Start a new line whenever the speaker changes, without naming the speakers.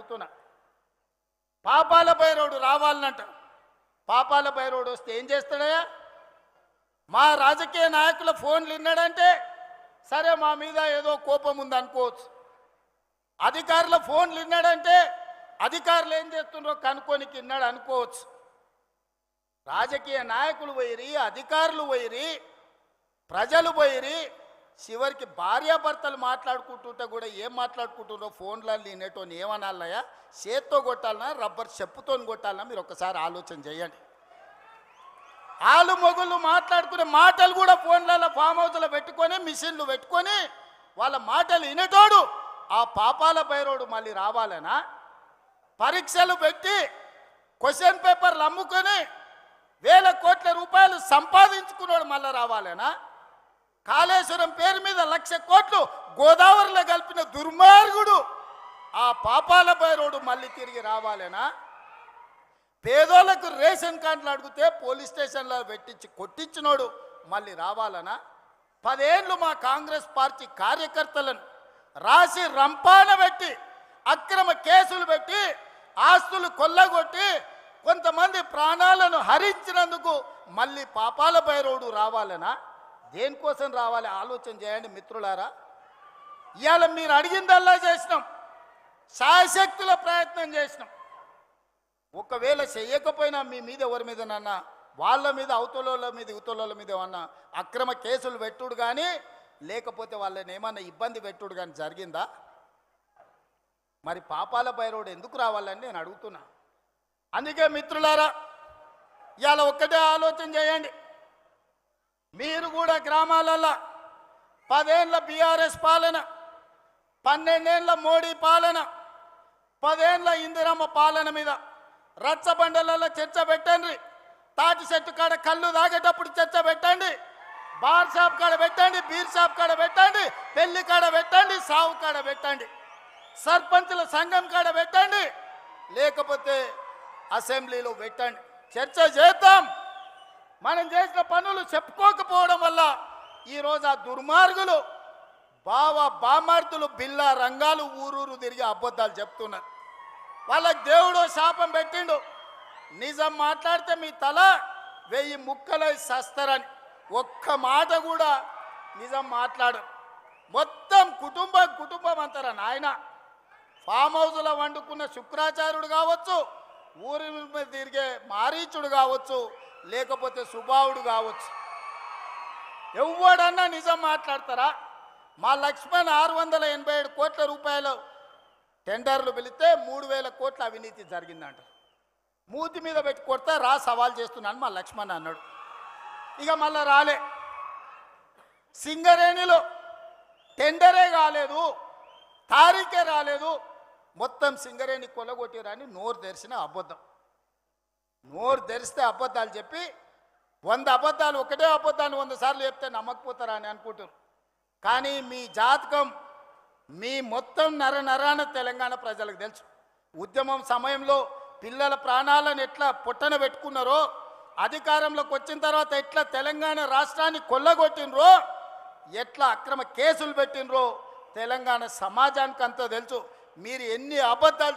అడుగుతున్నా. పాపాల భైరవుడు రావాలనంట. పాపాల భైరవుడు వస్తే ఏం చేస్తాడయ్యా? మా రాజకీయ నాయకుల ఫోన్లు విన్నాడంటే సరే మా మీద ఏదో కోపం ఉంది అనుకోవచ్చు. అధికారుల ఫోన్లు విన్నాడంటే అధికారులు ఏం చేస్తున్నారో కనుక్కోనికి విన్నాడు అనుకోవచ్చు. రాజకీయ నాయకులు పోయిరి, అధికారులు పోయిరి, ప్రజలు పోయిరి, చివరికి భార్యాభర్తలు మాట్లాడుకుంటుంటే కూడా ఏం మాట్లాడుకుంటున్నారో ఫోన్లలో వినేటోని ఏమనాలయ్యా? చేత్తో కొట్టాలన్నా రబ్బర్ చెప్పుతో కొట్టాలన్నా మీరు ఒకసారి ఆలోచన చేయండి. ఆలు మొగుళ్ళు మాట్లాడుకునే మాటలు కూడా ఫోన్లలో ఫామ్ హౌస్లో పెట్టుకొని మిషన్లు పెట్టుకొని వాళ్ళ మాటలు వినేటోడు ఆ పాపాల భైరవుడు మళ్ళీ రావాలనా? పరీక్షలు పెట్టి క్వశ్చన్ పేపర్లు అమ్ముకొని వేల కోట్ల రూపాయలు సంపాదించుకున్నాడు మళ్ళీ రావాలనా? కాళేశ్వరం పేరు మీద 1,00,000 కోట్లు గోదావరిలో కలిపిన దుర్మార్గుడు ఆ పాపాల భైరవుడు మళ్ళీ తిరిగి రావాలనా? పేదోళ్లకు రేషన్ కార్డులు అడిగితే పోలీస్ స్టేషన్లో పెట్టించి కొట్టించినోడు మళ్ళీ రావాలనా? 10 ఏళ్ళు మా కాంగ్రెస్ పార్టీ కార్యకర్తలను రాసి రంపాన పెట్టి అక్రమ కేసులు పెట్టి ఆస్తులు కొల్లగొట్టి కొంతమంది ప్రాణాలను హరించినందుకు మళ్ళీ పాపాల భైరవుడు రావాలనా? దేనికోసం రావాలి ఆలోచన చేయండి మిత్రులారా. ఇవాళ మీరు అడిగిందల్లా చేసినాం, శాయశక్తుల ప్రయత్నం చేసినాం. ఒకవేళ చేయకపోయినా మీ మీద ఎవరి మీద నాన్న వాళ్ళ మీద అవతల మీద ఇవతల మీద ఏమన్నా అక్రమ కేసులు పెట్టుడు కానీ లేకపోతే వాళ్ళని ఏమన్నా ఇబ్బంది పెట్టుడు కానీ జరిగిందా? మరి పాపాల భైరవుడు ఎందుకు రావాలని నేను అడుగుతున్నా. అందుకే మిత్రులారా ఇవాళ ఒక్కటే ఆలోచన చేయండి. మీరు కూడా గ్రామాలలో 10 ఏళ్ళ బీఆర్ఎస్ పాలన, 12 ఏళ్ళ మోడీ పాలన, 10 ఏళ్ళ ఇందిరమ్మ పాలన మీద రచ్చబండలలో చర్చ పెట్టండి. తాటి చెట్టు కాడ కళ్ళు తాగేటప్పుడు చర్చ పెట్టండి, బార్ షాప్ కాడ పెట్టండి, బీర్ షాప్ కాడ పెట్టండి, పెళ్లి కాడ పెట్టండి, సావు కాడ పెట్టండి, సర్పంచుల సంఘం కాడ పెట్టండి, లేకపోతే అసెంబ్లీలో పెట్టండి. చర్చ చేద్దాం. మనం చేసిన పనులు చెప్పుకోకపోవడం వల్ల ఈరోజు ఆ దుర్మార్గులు బామార్తులు బిల్లా రంగాలు ఊరూరు తిరిగి అబద్ధాలు చెప్తున్నారు. వాళ్ళకి దేవుడు శాపం పెట్టిండు, నిజం మాట్లాడితే మీ తల 1000 ముక్కలై సస్తారని. ఒక్క మాట కూడా నిజం మాట్లాడు. మొత్తం కుటుంబం అంటారా నాయన. ఫామ్ హౌస్లో వండుకున్న శుక్రాచార్యుడు కావచ్చు, ఊరి మీద తిరిగే మారీచుడు కావచ్చు, లేకపోతే సుబావుడు కావచ్చు, ఎవడన్నా నిజం మాట్లాడతారా? మా లక్ష్మణ్ 687 కోట్ల రూపాయలు టెండర్లు పిలిస్తే 3,000 కోట్ల అవినీతి జరిగిందంట. మూతి మీద పెట్టి కొడతా రా సవాల్ చేస్తున్నాను మా లక్ష్మణ్ అన్నాడు. ఇక మళ్ళా రాలే. సింగరేణిలో టెండరే కాలేదు, తారీఖే రాలేదు, మొత్తం సింగరేణి కొల్లగొట్టిరని నోరు తెరిచిన అబద్ధం. నోరు తెరిస్తే అబద్ధాలు చెప్పి 100 అబద్ధాలు ఒకటే అబద్ధాన్ని 100 సార్లు చెప్తే నమ్మకపోతారా అని అనుకుంటారు. కానీ మీ జాతకం మీ మొత్తం నరాన తెలంగాణ ప్రజలకు తెలుసు. ఉద్యమం సమయంలో పిల్లల ప్రాణాలను ఎట్లా పొట్టన పెట్టుకున్నారో, అధికారంలోకి వచ్చిన తర్వాత ఎట్లా తెలంగాణ రాష్ట్రాన్ని కొల్లగొట్టినరో, ఎట్లా అక్రమ కేసులు పెట్టినరో తెలంగాణ సమాజానికి అంతా తెలుసు. మీరు ఎన్ని అబద్ధాలు